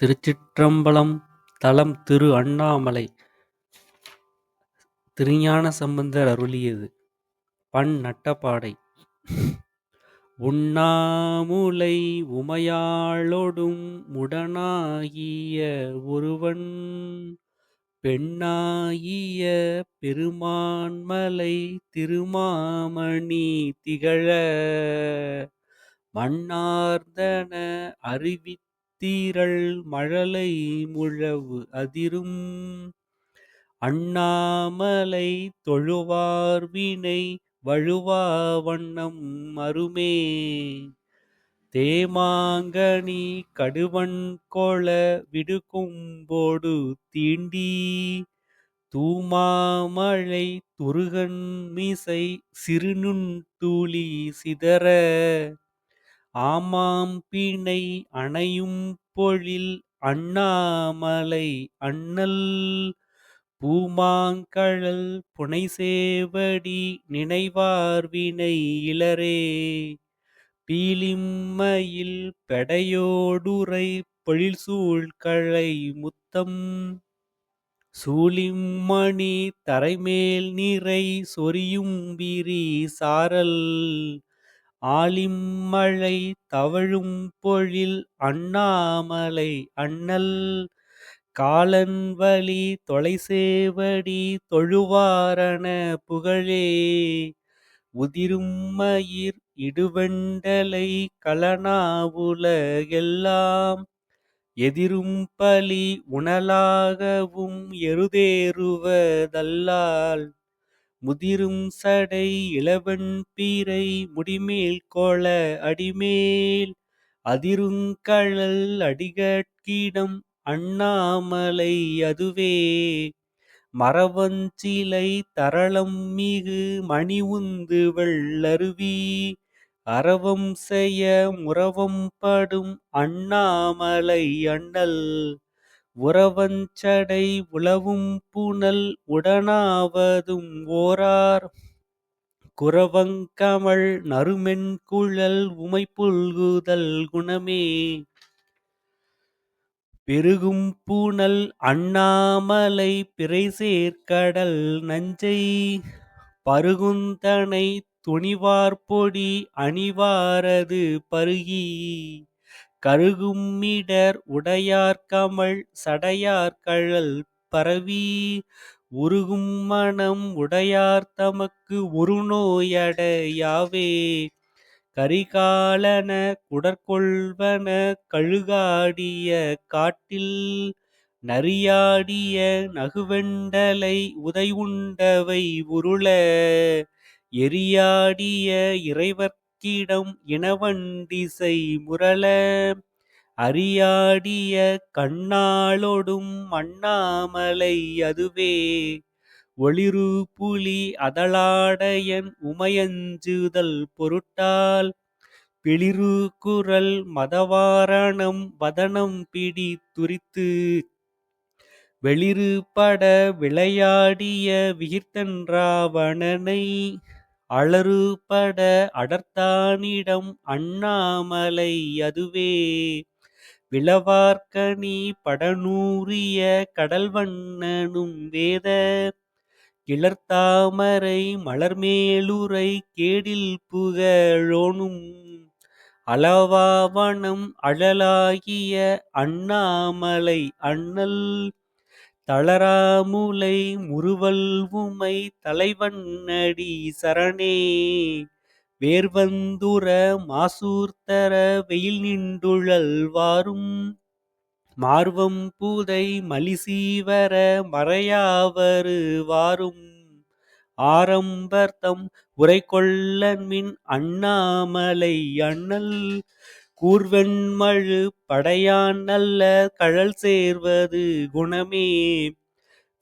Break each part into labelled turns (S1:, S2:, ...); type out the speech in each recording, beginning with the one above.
S1: திருச்சிற்றம்பலம். தலம் திரு அண்ணாமலை. திருஞான சம்பந்தர் அருளியது. பண் நட்டபாடை. உண்ணாமுலை உமையாளொடும் முடனாகிய ஒருவன் பெண்ணாகிய பெருமான்மலை திருமாமணி திகழ மண்ணார்ந்தன அறிவித்திரள் மழலை முழவு அதிரும் அண்ணாமலை தொழுவார்வினை வழுவா வண்ணம் அருமே தேமாங்கனி கடுவன்கொள விடுகொம்போடு தீண்டி தூமாமழை துருகன்மிசை சிறுநுண்துளி சிதற ஆமாம் பிணை அணையும் பொழில் அண்ணாமலை அண்ணல் பூமாங்கழல் புனைசேவடி நினைவார்வினை இலரே பீலிம்மயில் பெடையோடுறை பொழில்சூழ்கழை முத்தம் சூலிம்மணி தரைமேல் நிறை சொரியும் விரி சாரல் ஆலிம்மழை தவழும் பொழில் அண்ணாமலை அண்ணல் காலன்வழி தொலைசேவடி தொழுவாரண புகழே உதிரும் மயிர் இடுவெண்டலை கலனாவுலகெல்லாம் எதிரும் பலி உணலாகவும் எருதேறுவதல்லால் முதிரும் சடை இளவெண்பீரை முடிமேல் கோல அடிமேல் அதிருங்கழல் அடிகட்கிடம் அண்ணாமலை அதுவே மறவஞ்சிலை தரளம் மிகு மணிவுந்து வெள்ளருவி அரவம் செய்ய முறவம் படும் அண்ணாமலை அண்ணல் உறவஞ்சடை உலவும் புனல் உடனாவதும் ஓரார் குறவங்கமழ் நறுமென்குழல் உமைபுல்குதல் குணமே பெருகும் பூனல் அண்ணாமலை பிறைசேர்க்கடல் நஞ்சை பருகுந்தனை துணிவார்பொடி அணிவாரது பருகி கருகும் மிடர் உடையார்கமழ் சடையார்கழல் பரவி உருகும் மனம் உடையார் தமக்கு உறுநோயடையாவே கரிகாலன குடற்கொள்வன கழுகாடிய காட்டில் நரியாடிய நகுவெண்டலை உதையுண்டவை உருள எரியாடிய இறைவர்க்கிடம் இனவண்டிசை முரள அரியாடிய கண்ணாளொடும் அண்ணாமலை அதுவே ஒளிரு புலி அதளாடையன் உமையஞ்சுதல் பொருட்டால் பிளிரு குரல் மதவாரணம் வதனம் பிடி துரித்து வெளிரு பட விளையாடிய விகிர்த்தன்றாவணனை அலறுபட அடர்த்தானிடம் அண்ணாமலை அதுவே விளவார்கனி படநூறிய கடல்வண்ணனும் வேத கிளர்த்தாமரை மலர்மேலுறை கேடில் புகழோனும் அளவாவனம் அழலாகிய அண்ணாமலை அண்ணல் தளராமுலை முறுவல் உமை தலைவன்னடி சரணே வேர்வந்துர மாசூர்த்தர வெயில் நின்றுழல் வாரும் மார்வம் பூதை மலிசீவர மறையாவரு வாரும் ஆரம்பர்த்தம் உரைகொள்ளன்மின் அண்ணாமலை அண்ணல் கூர்வெண்மழு படையான் நல்ல கழல் சேர்வது குணமே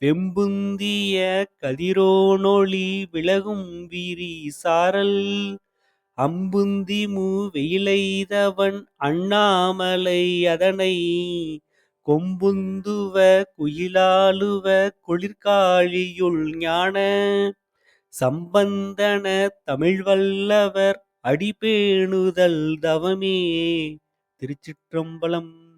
S1: வெம்புந்திய கதிரோனொளி விலகும் விரி சாரல் அம்புந்திமு வெயிலைதவன் அண்ணாமலை அதனை கொம்புந்துவ குயிலாலுவ குளிர்காழியுள் ஞான சம்பந்தன தமிழ்வல்லவர் அடிபேணுதல் தவமே. திருச்சிற்றம்பலம்.